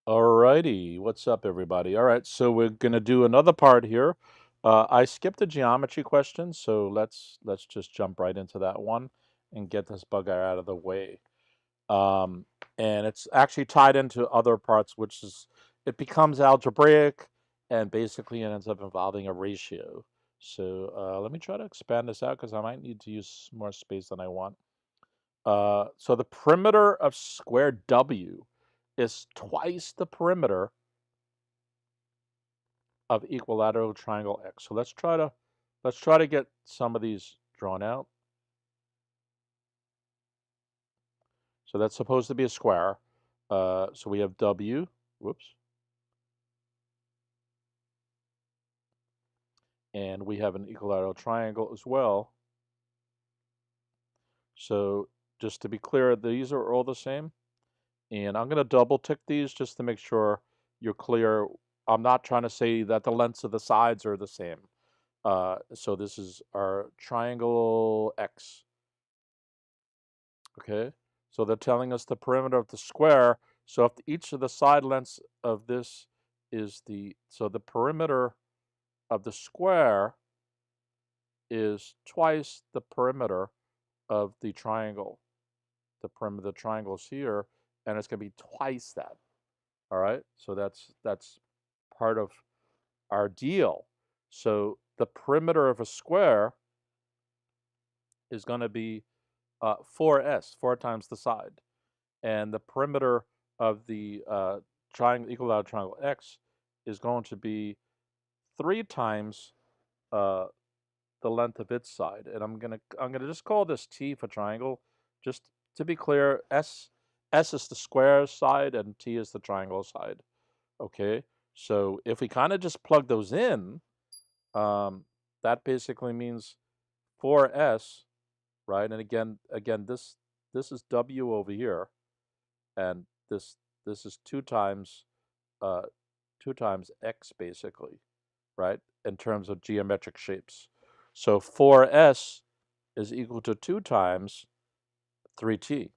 Alrighty, what's up, everybody? All right, so we're gonna do another part here. I skipped a geometry question, so let's just jump right into that one and get this bugger out of the way. Um, and it's actually tied into other parts, which is it becomes algebraic, and basically it ends up involving a ratio. So let me try to expand this out because I might need to use more space than I want. So the perimeter of square W is twice the perimeter of equilateral triangle X. So let's try to get some of these drawn out. So that's supposed to be a square. So we have W, whoops, and we have an equilateral triangle as well. So just to be clear, these are all the same. And I'm going to double tick these just to make sure you're clear. I'm not trying to say that the lengths of the sides are the same. So this is our triangle X. Okay, so they're telling us the perimeter of the square. So if each of the side lengths of this is so the perimeter of the square is twice the perimeter of the triangle. The perimeter of the triangle is here, and it's going to be twice that. All right, so that's part of our deal. So the perimeter of a square is going to be 4s, 4 times the side. And the perimeter of the triangle, equilateral triangle X is going to be 3 times the length of its side. And I'm gonna just call this T for triangle. Just to be clear, S is the square side and T is the triangle side. Okay, so if we kind of just plug those in, that basically means 4S, right? And again, this is W over here, and this is 2 times 2 times X basically, right? In terms of geometric shapes. So 4S is equal to 2 times 3T.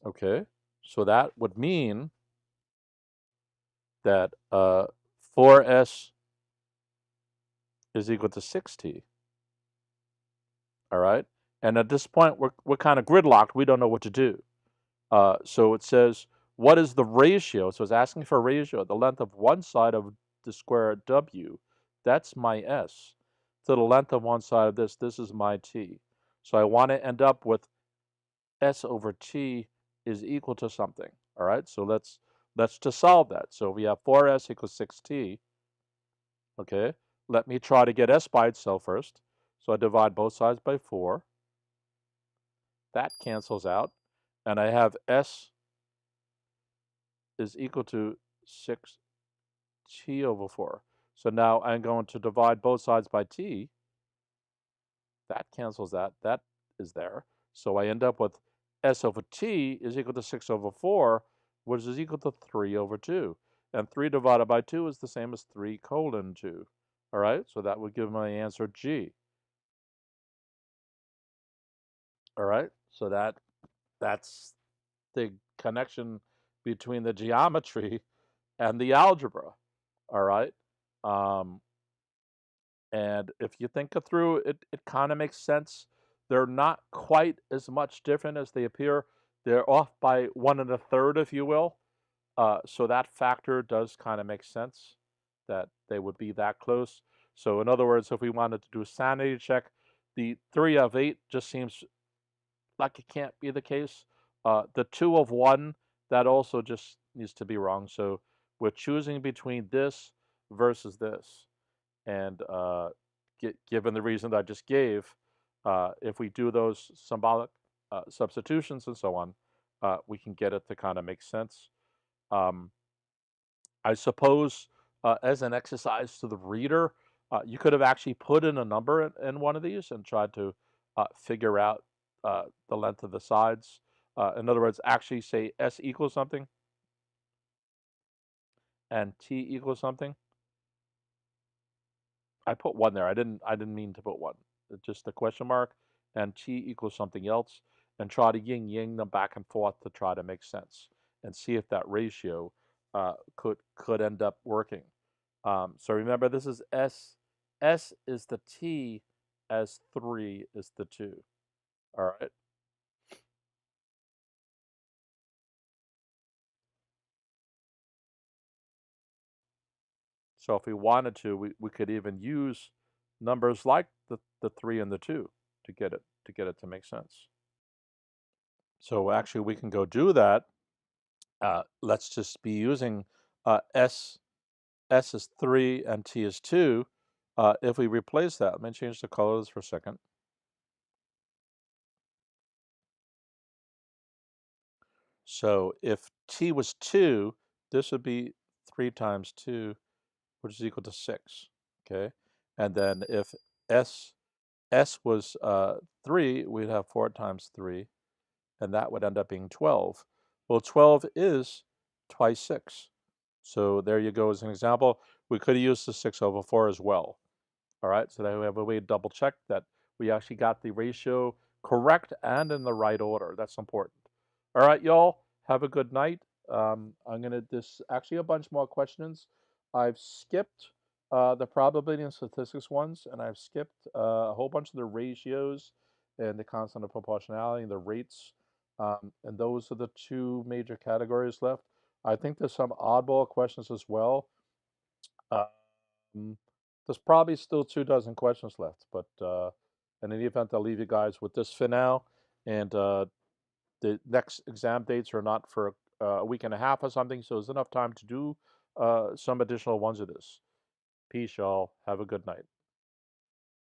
Okay, so that would mean that 4S is equal to 6T. All right, and at this point we're kind of gridlocked. We don't know what to do. So it says, what is the ratio? So it's asking for a ratio. The length of one side of the square W, that's my S. To the length of one side of this is my T. So I want to end up with S over T is equal to something. All right, so let's just solve that. So we have 4S equals 6T. Okay, let me try to get S by itself first. So I divide both sides by 4. That cancels out. And I have S is equal to 6T over 4. So now I'm going to divide both sides by T. That cancels that. That is there. So I end up with S over T is equal to 6 over 4, which is equal to 3 over 2. And 3 divided by 2 is the same as 3 colon 2. All right, so that would give my answer G. All right, so that's the connection between the geometry and the algebra. All right. And if you think it through, it kind of makes sense. They're not quite as much different as they appear. They're off by 1 1/3, if you will. So that factor does kind of make sense that they would be that close. So in other words, if we wanted to do a sanity check, the 3 of 8 just seems like it can't be the case. The 2 of 1, that also just needs to be wrong. So we're choosing between this versus this. And given the reason that I just gave, if we do those symbolic substitutions and so on, we can get it to kind of make sense. I suppose as an exercise to the reader, you could have actually put in a number in one of these and tried to figure out the length of the sides. In other words, actually say S equals something and T equals something. I put 1 there. I didn't mean to put 1. It's just a question mark and T equals something else, and try to yin-yang them back and forth to try to make sense. and see if that ratio could end up working. So remember, this is S. S is the T, as 3 is the 2. All right. So if we wanted to, we could even use numbers like the 3 and the 2 to get it to make sense. So actually, we can go do that. Let's just be using S. S is 3 and T is 2. If we replace that, let me change the colors for a second. So if T was 2, this would be 3 times 2, which is equal to 6. Okay. And then if S was 3, we'd have 4 times 3, and that would end up being 12. Well, 12 is twice 6. So there you go as an example. We could have used the 6 over 4 as well. All right, so then we have a way to double check that we actually got the ratio correct and in the right order. That's important. All right, y'all, have a good night. I'm going to, this actually a bunch more questions. I've skipped the probability and statistics ones, and I've skipped a whole bunch of the ratios and the constant of proportionality and the rates. And those are the 2 major categories left. I think there's some oddball questions as well. Um, there's probably still 2 dozen questions left, but in any event, I'll leave you guys with this for now. And the next exam dates are not for a week and a half or something, so there's enough time to do some additional ones of this. Peace, y'all. Have a good night.